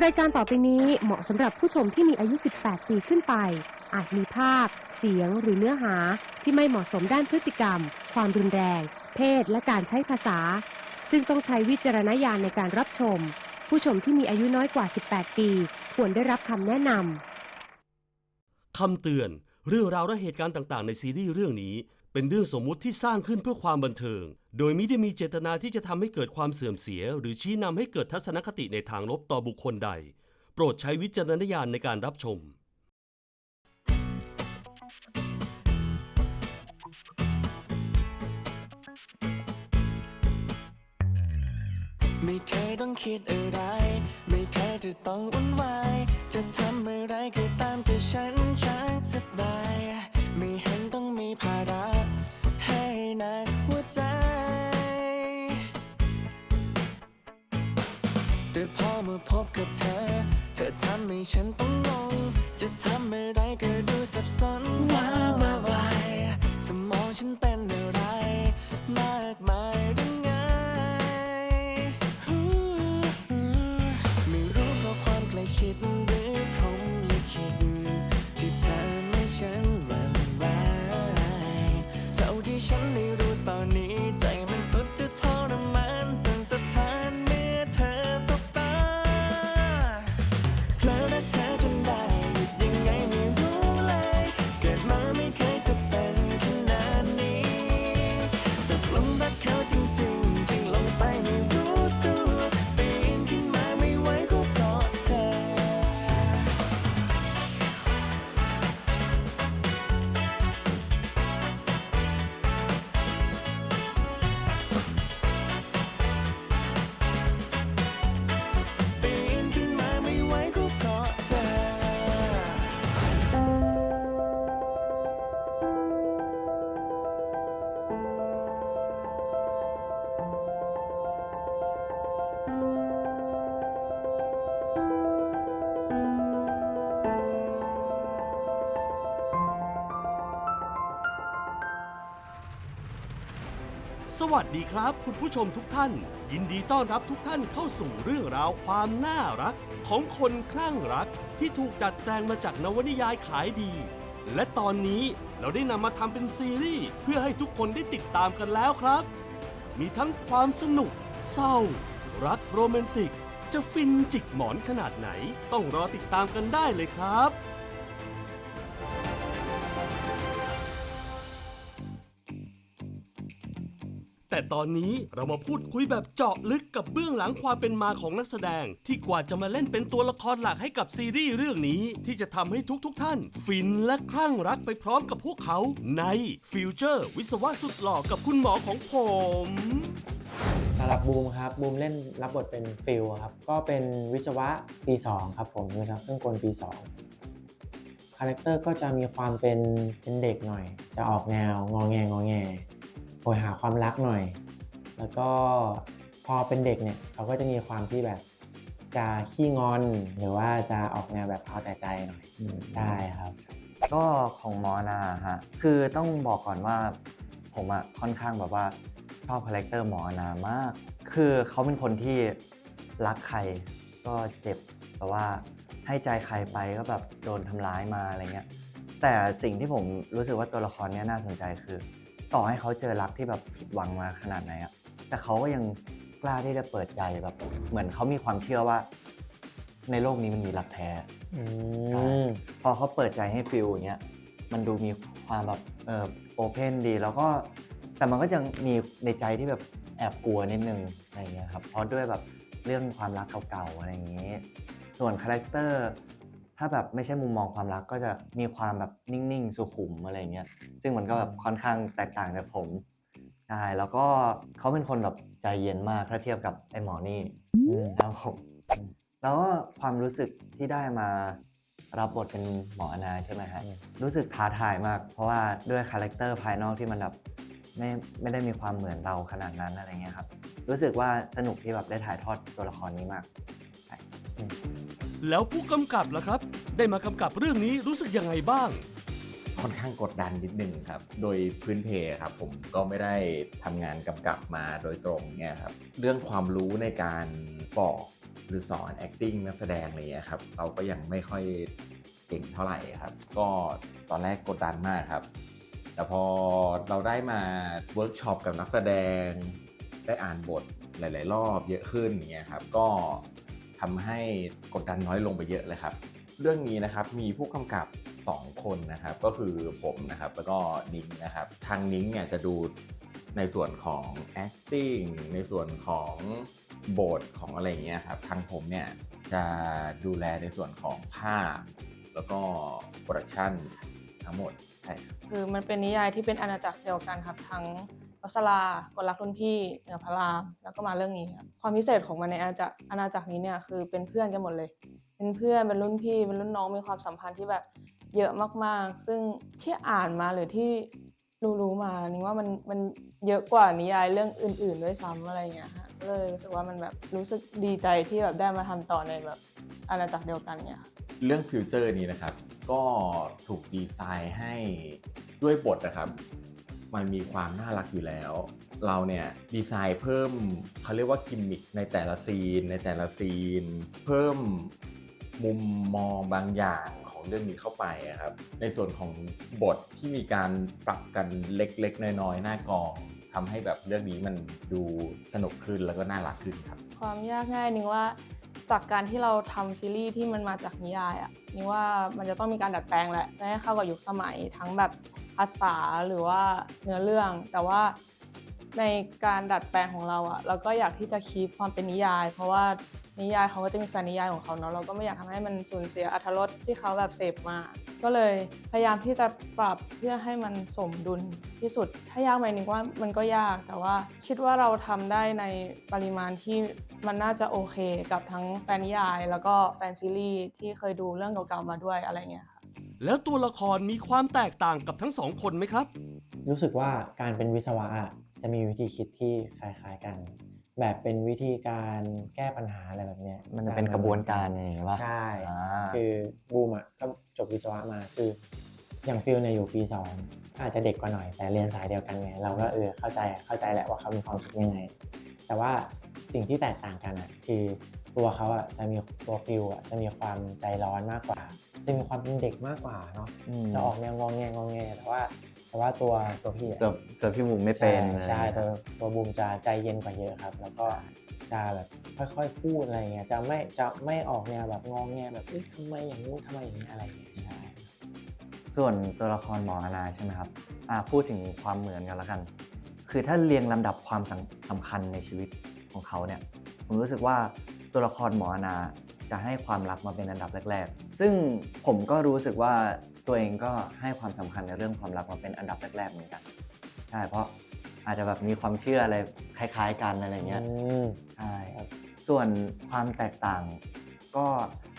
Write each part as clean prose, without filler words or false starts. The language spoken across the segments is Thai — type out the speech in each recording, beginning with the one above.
รายการต่อไปนี้เหมาะสำหรับผู้ชมที่มีอายุ 18 ปีขึ้นไปอาจมีภาพเสียงหรือเนื้อหาที่ไม่เหมาะสมด้านพฤติกรรมความรุนแรงเพศและการใช้ภาษาซึ่งต้องใช้วิจารณญาณในการรับชมผู้ชมที่มีอายุน้อยกว่า 18 ปีควรได้รับคำแนะนำคำเตือนเรื่องราวและเหตุการณ์ต่างๆในซีรีส์เรื่องนี้เป็นเรื่องสมมุติที่สร้างขึ้นเพื่อความบันเทิงโดยมิได้มีเจตนาที่จะทำให้เกิดความเสื่อมเสียหรือชี้นำให้เกิดทัศนคติในทางลบต่อบุคคลใดโปรดใช้วิจารณญาณในการรับชมไม่เคยต้องคิดอะไรไม่เคยจะต้องวุ่นวายจะทำอะไรก็ตามที่ฉันสบายไม่เห็นต้องมีภาระให้หนักหัวใจแต่พอมาพบกับเธอทำให้ฉันต้องงงจะทำอะไรก็ดูสับสนว้าวายสมองฉันเป็นอะไรมากมายหรือไงไม่รู้เพราะความใกล้ชิดหรือพรหมลิขิตที่เธอไม่ฉันหวั่นไหวเท่าที่ฉันได้รู้ตอนนี้ใจมันสุดจะทรมานสั่นสะท้านเมื่อเธอสบตาเพลอรักเธอจนได้หยุดยังไงไม่รู้เลยเกิดมาไม่เคยจะเป็นขนาดนี้ตกลงรักเขาจริงๆทิ้งลงไปไม่รู้ตัวปีนขึ้นมาไม่ไหวก็เพราะเธอปีนขึ้นมาไม่ไหวก็เพราะเธอสวัสดีครับคุณผู้ชมทุกท่านยินดีต้อนรับทุกท่านเข้าสู่เรื่องราวความน่ารักของคนคลั่งรักที่ถูกดัดแปลงมาจากนวนิยายขายดีและตอนนี้เราได้นำมาทำเป็นซีรีส์เพื่อให้ทุกคนได้ติดตามกันแล้วครับมีทั้งความสนุกเศร้ารักโรแมนติกจะฟินจิกหมอนขนาดไหนต้องรอติดตามกันได้เลยครับแต่ตอนนี้เรามาพูดคุยแบบเจาะลึกกับเบื้องหลังความเป็นมาของนักแสดงที่กว่าจะมาเล่นเป็นตัวละครหลักให้กับซีรีส์เรื่องนี้ที่จะทำให้ทุกท่านฟินและคลั่งรักไปพร้อมกับพวกเขาในฟิวเจอร์วิศวะสุดหล่อกับคุณหมอของผมสำหรับบูมครับบูมเล่นรับบทเป็นฟิลครับก็เป็นวิศวะปี2ครับผมนะครับเครื่องกลปี2คาแรคเตอร์ก็จะมีความเป็นเด็กหน่อยจะออกแนวงอแงโหยหาความรักหน่อยแล้วก็พอเป็นเด็กเนี่ยเขาก็จะมีความที่แบบจะขี้งอนหรือว่าจะออกแนวแบบเอาแต่ใจหน่อยได้ครับก็ของหมอนาฮะคือต้องบอกก่อนว่าผมอะค่อนข้างแบบว่าชอบคาแรคเตอร์หมอนามากคือเขาเป็นคนที่รักใครก็เจ็บแต่ว่าให้ใจใครไปก็แบบโดนทำร้ายมาอะไรเงี้ยแต่สิ่งที่ผมรู้สึกว่าตัวละครเนี้ยน่าสนใจคือต่อให้เขาเจอรักที่แบบผิดหวังมาขนาดไหนอะแต่เขาก็ยังกล้าที่จะเปิดใจแบบเหมือนเขามีความเชื่อว่าในโลกนี้มันมีรักแท้พอเขาเปิดใจให้ฟิลอย่างเงี้ยมันดูมีความแบบโอเพนดีแล้วก็แต่มันก็ยังมีในใจที่แบบแอบกลัวนิดนึงอะไรเงี้ยครับเพราะด้วยแบบเรื่องความรักเก่าๆอะไรอย่างเงี้ยส่วนคาแรคเตอร์ถ้าแบบไม่ใช่มุมมองความรักก็จะมีความแบบนิ่งๆสุขุมอะไรเงี้ยซึ่งมันก็แบบค่อนข้างแตกต่างจากผมใช่แล้วก็เขาเป็นคนแบบใจเย็นมากถ้าเทียบกับไอ้หมอนี่ครับผมแล้วก็ความรู้สึกที่ได้มารับบทเป็นหมออนาใช่ไหมฮะรู้สึกท้าทายมากเพราะว่าด้วยคาแรคเตอร์ภายนอกที่มันแบบไม่ได้มีความเหมือนเราขนาดนั้นอะไรเงี้ยครับรู้สึกว่าสนุกที่แบบได้ถ่ายทอดตัวละครนี้มากแล้วผู้กำกับล่ะครับได้มากำกับเรื่องนี้รู้สึกยังไงบ้าง ค่อนข้างกดดันนิดนึงครับโดยพื้นเพครับผมก็ไม่ได้ทำงานกำกับมาโดยตรงเนี่ยครับเรื่องความรู้ในการบอก หรือสอน acting นักแสดงอะไรเงี้ยครับเราก็ยังไม่ค่อยเก่งเท่าไหร่ครับก็ตอนแรกกดดันมากครับแต่พอเราได้มาเวิร์กช็อปกับนักแสดงได้อ่านบทหลายๆรอบเยอะขึ้นเงี้ยครับก็ทำให้กดดันน้อยลงไปเยอะเลยครับเรื่องนี้นะครับมีผู้กำกับ2คนนะครับก็คือผมนะครับแล้วก็นิ้งนะครับทางนิ้งเนี่ยจะดูในส่วนของ acting ในส่วนของบทของอะไรอย่างเงี้ยครับทางผมเนี่ยจะดูแลในส่วนของภาพแล้วก็โปรดักชันทั้งหมดใช่ครับ คือมันเป็นนิยายที่เป็นอาณาจักรเดียวกันครับทั้งวัสรากลรักรุ่นพี่เหนือพระรามแล้วก็มาเรื่องนี้ครับความพิเศษของมันในอาณาจักรนี้เนี่ยคือเป็นเพื่อนกันหมดเลยเป็นเพื่อนเป็นรุ่นพี่เป็นรุ่นน้องมีความสัมพันธ์ที่แบบเยอะมากๆซึ่งที่อ่านมาหรือที่รู้มานี่ว่ามันเยอะกว่านิยายเรื่องอื่นๆด้วยซ้ำอะไรอย่างเงี้ยฮะก็เลยรู้สึกว่ามันแบบรู้สึกดีใจที่แบบได้มาทำต่อในแบบอาณาจักรเดียวกันเนี่ยค่ะ เรื่องฟิวเจอร์นี้นะครับก็ถูกดีไซน์ให้ด้วยบทนะครับมันมีความน่ารักอยู่แล้ว เราเนี่ยดีไซน์เพิ่มเขาเรียกว่ากิมมิคในแต่ละซีนเพิ่มมุมมองบางอย่างของเรื่องนี้เข้าไปครับในส่วนของบทที่มีการปรับกันเล็กๆน้อยๆหน้ากองทำให้แบบเรื่องนี้มันดูสนุกขึ้นแล้วก็น่ารักขึ้นครับ ความยากง่ายนึงว่าจากการที่เราทำซีรีส์ที่มันมาจากนิยายนี่ว่ามันจะต้องมีการดัดแปลงแหละให้เข้ากับยุคสมัยทั้งแบบภาษาหรือว่าเนื้อเรื่องแต่ว่าในการดัดแปลงของเราเราก็อยากที่จะคีปความเป็นนิยายเพราะว่านิยายเขาก็จะมีแฟนนิยายของเขาเนาะเราก็ไม่อยากทำให้มันสูญเสียอรรถรสที่เขาแบบเสพมาก็เลยพยายามที่จะปรับเพื่อให้มันสมดุลที่สุดถ้ายากไหมนึกว่ามันก็ยากแต่ว่าคิดว่าเราทำได้ในปริมาณที่มันน่าจะโอเคกับทั้งแฟนนิยายแล้วก็แฟนซีรีส์ที่เคยดูเรื่องเก่าๆมาด้วยอะไรเงี้ยค่ะ แล้วตัวละครมีความแตกต่างกับทั้งสองคนไหมครับ รู้สึกว่าการเป็นวิศวะจะมีวิธีคิดที่คล้ายๆกัน แบบเป็นวิธีการแก้ปัญหาอะไรแบบเนี้ย มันจะเป็นกระบวนการอย่างนี้ป่ะ ใช่ อ่า คือบูมก็จบวิศวะมาคืออย่างฟิลเนี่ยอยู่ปี2อาจจะเด็กกว่าหน่อยแต่เรียนสายเดียวกันไงเราก็เข้าใจแหละว่าเขามีความคิดยังไงแต่ว่าสิ่งที่แตกต่างกันคือตัวเขาจะมีตัวฟิลจะมีความใจร้อนมากกว่าจะมีความเป็นเด็กมากกว่าเนาะจะออกแนวงอแงแต่ว่าตัวพี่ตัวพี่บุ๋มไม่เป็น ใช่ตัวบูมจะใจเย็นกว่าเยอะครับแล้วก็จะแบบค่อยๆพูดอะไรเงี้ยจะไม่ออกแนวแบบงอแงแบบทำไมอย่างนู้นทำไมอย่างนี้อะไรอย่างเงี้ยใช่ ส่วนตัวละครหมออาณาใช่ไหมครับพูดถึงความเหมือนกันแล้วกัน คือถ้าเรียงลำดับความสำคัญในชีวิตของเขาเนี่ยผมรู้สึกว่าตัวละครหมออาณาจะให้ความรักมาเป็นอันดับแรกๆซึ่งผมก็รู้สึกว่าตัวเองก็ให้ความสำคัญในเรื่องความรักมาเป็นอันดับแรกๆเหมือนกันใช่เพราะอาจจะแบบมีความเชื่ออะไรคล้ายๆกันอะไรเงี้ยใช่ครับส่วนความแตกต่างก็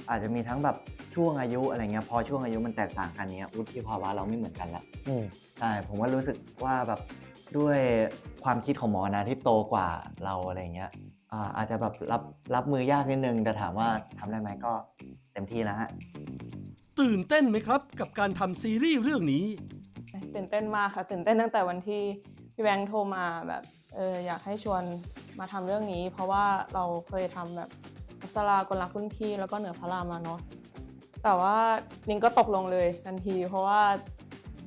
อาจจะมีทั้งแบบช่วงอายุอะไรเงี้ยพอช่วงอายุมันแตกต่างกันเนี้ยวุฒิภาวะเราไม่เหมือนกันละใช่ผมก็รู้สึกว่าแบบด้วยความคิดของหมอนะที่โตกว่าเราอะไรเงี้ยอาจจะแบบรับมือยากนิดนึงแต่ถามว่าทำได้ไหมก็เต็มที่นะฮะ ตื่นเต้นไหมครับกับการทำซีรีส์เรื่องนี้ ตื่นเต้นมากค่ะตื่นเต้นตั้งแต่วันที่พี่แบงค์โทรมาแบบอยากให้ชวนมาทำเรื่องนี้เพราะว่าเราเคยทำแบบวัสรากลรักรุ่นพี่แล้วก็เหนือพระรามมาเนาะแต่ว่านิ้งก็ตกลงเลยทันทีเพราะว่า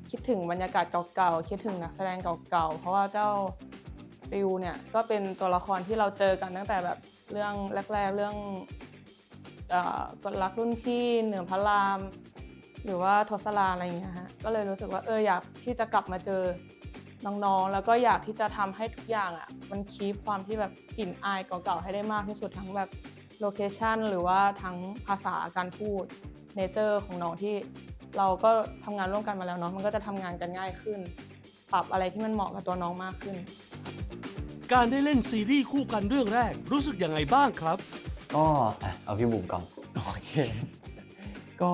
คิดถึงบรรยากาศเก่าๆคิดถึงนักแสดงเก่าๆเพราะว่าเจ้าฟิวเนี่ยก็เป็นตัวละครที่เราเจอกันตั้งแต่แบบเรื่องแรกๆเรื่องกลรักรุ่นพี่เหนือพระรามหรือว่าทศราอะไรอย่างเงี้ยฮะก็เลยรู้สึกว่าอยากที่จะกลับมาเจอน้องๆแล้วก็อยากที่จะทำให้ทุกอย่างมันคีปความที่แบบกลิ่นอายเก่าๆให้ได้มากที่สุดทั้งแบบโลเคชั่นหรือว่าทั้งภาษาการพูดเนเจอร์ของน้องที่เราก็ทำงานร่วมกันมาแล้วเนาะมันก็จะทำงานกันง่ายขึ้นปรับอะไรที่มันเหมาะกับตัวน้องมากขึ้น การได้เล่นซีรีส์คู่กันเรื่องแรกรู้สึกยังไงบ้างครับ ก็เอาพี่บุ๋มก่อน โอเคก็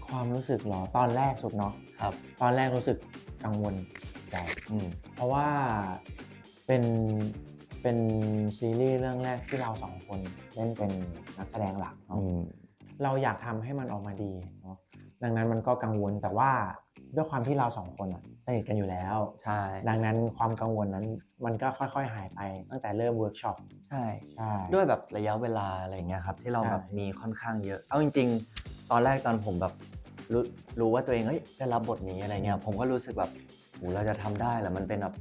ความรู้สึกเหรอตอนแรกสุดเนาะ ครับ ตอนแรกรู้สึกกังวลใจเพราะว่าเป็นซีรีส์เรื่องแรกที่เราสองคนเล่นเป็นนักแสดงหลักเนาะเราอยากทำให้มันออกมาดีเนาะดังนั้นมันก็กังวลแต่ว่า ด้วยความที่เราสองคนอะสนิทกันอยู่แล้ว ใช่ ดังนั้นความกังวลนั้นมันก็ค่อยๆหายไปตั้งแต่เริ่มเวิร์กช็อป ใช่ ใช่ ด้วยแบบระยะเวลาอะไรเงี้ยครับที่เรา ใช่ แบบมีค่อนข้างเยอะ เอาจริงๆ ตอนแรกตอนผมแบบรู้ว่าตัวเองได้รับบทนี้อะไรเงี้ยผมก็รู้สึกแบบโหเราจะทำได้เหรอมันเป็นแบบ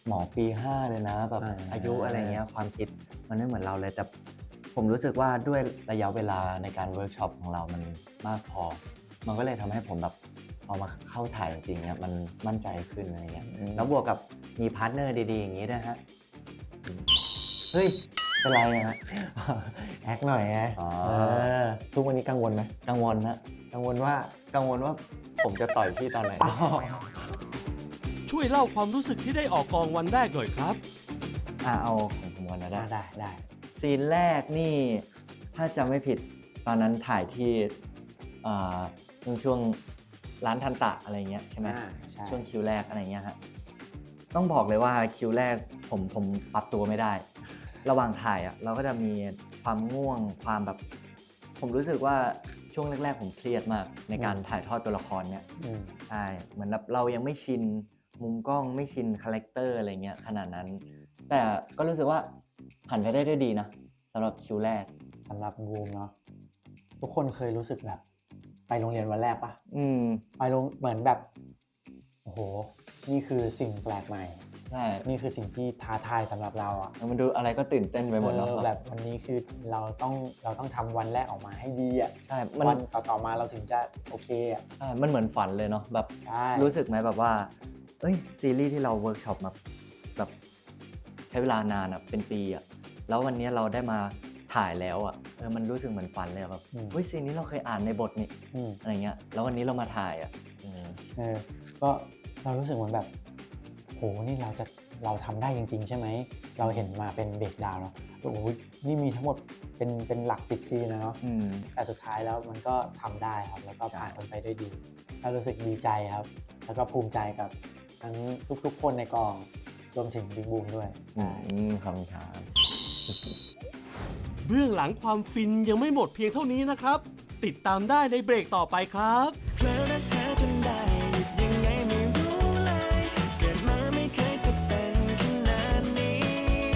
หมอปี 5 เลยนะแบบอายุอะไรเงี้ยความคิดมันไม่เหมือนเราเลยแต่ผมรู้สึกว่าด้วยระยะเวลาในการเวิร์กช็อปของเรามันมากพอ มันก็เลยทำให้ผมแบบพอมาเข้าถ่ายจริงๆเนี่ยมันมั่นใจขึ้นอะไรเงี้ยแล้วบวกกับมีพาร์ทเนอร์ดีๆอย่างนี้ด้วยฮะเฮ้ยเป็นไรนะฮะ แอคหน่อยไง อ๋อ ทุกวันนี้กังวลไหม กังวลนะ กังวลว่า ผมจะต่อยพี่ตอนไหน ช่วยเล่าความรู้สึกที่ได้ออกกองวันแรกหน่อยครับ เอาของผมก่อนนะได้ ได้ ซีนแรกนี่ถ้าจำไม่ผิดตอนนั้นถ่ายที่ช่วงร้านทันตะอะไรเงี้ยใช่ไหม ใช่ ช่วงคิวแรกอะไรเงี้ยฮะต้องบอกเลยว่าคิวแรกผมปรับตัวไม่ได้ ระหว่างถ่ายเราก็จะมีความง่วงความแบบ ผมรู้สึกว่าช่วงแรกๆผมเครียดมากในการถ่ายทอดตัวละครเนี่ย ใช่เหมือนแบบเรายังไม่ชินมุมกล้องไม่ชินคาแรคเตอร์อะไรเงี้ยขนาดนั้น แต่ก็รู้สึกว่าผ่านไปได้ด้วยดีนะสำหรับคิวแรก สำหรับบูมเนาะทุกคนเคยรู้สึกแบบไปโรงเรียนวันแรกปะ ไปโรงเหมือนแบบโอ้โหนี่คือสิ่งแปลกใหม่ ใช่ นี่คือสิ่งที่ท้าทายสำหรบเราอ่ะ มันดูอะไรก็ตื่นเต้นไปหมดแล้ว แบบวันนี้คือเราต้องทำวันแรกออกมาให้ดีอ่ะ ใช่ วันต่อมาเราถึงจะโอเคอ่ะ ใช่มันเหมือนฝันเลยเนาะแบบ ใช่ รู้สึกไหมแบบว่าเอ้ยซีรีส์ที่เราเวิร์กช็อปมาแบบใช้เวลานานอะเป็นปีอะแล้ววันนี้เราได้มาถ่ายแล้วอะมันรู้สึกเหมือนฝันเลยอะแบบเฮ้ยซีนนี้เราเคยอ่านในบทนี่ อะไรเงี้ยแล้ววันนี้เรามาถ่ายอะ ก็เรารู้สึกเหมือนแบบโหนี่เราทำได้จริงๆใช่ไหมเราเห็นมาเป็นเบรกดาวน์แล้วโอ้โหนี่มีทั้งหมดเป็นหลัก10 ซีนนะเนาะแต่สุดท้ายแล้วมันก็ทำได้ครับแล้วก็ผ่านไปได้ดีก็รู้สึกดีใจครับ แล้วก็ภูมิใจกับทั้งทุกๆคนในกองรวมถึงบิ๊กบูมด้วย ขอบคุณครับ เบื้องหลังความฟินยังไม่หมดเพียงเท่านี้นะครับ ติดตามได้ในเบรกต่อไปครับ เพลอรักเธอจน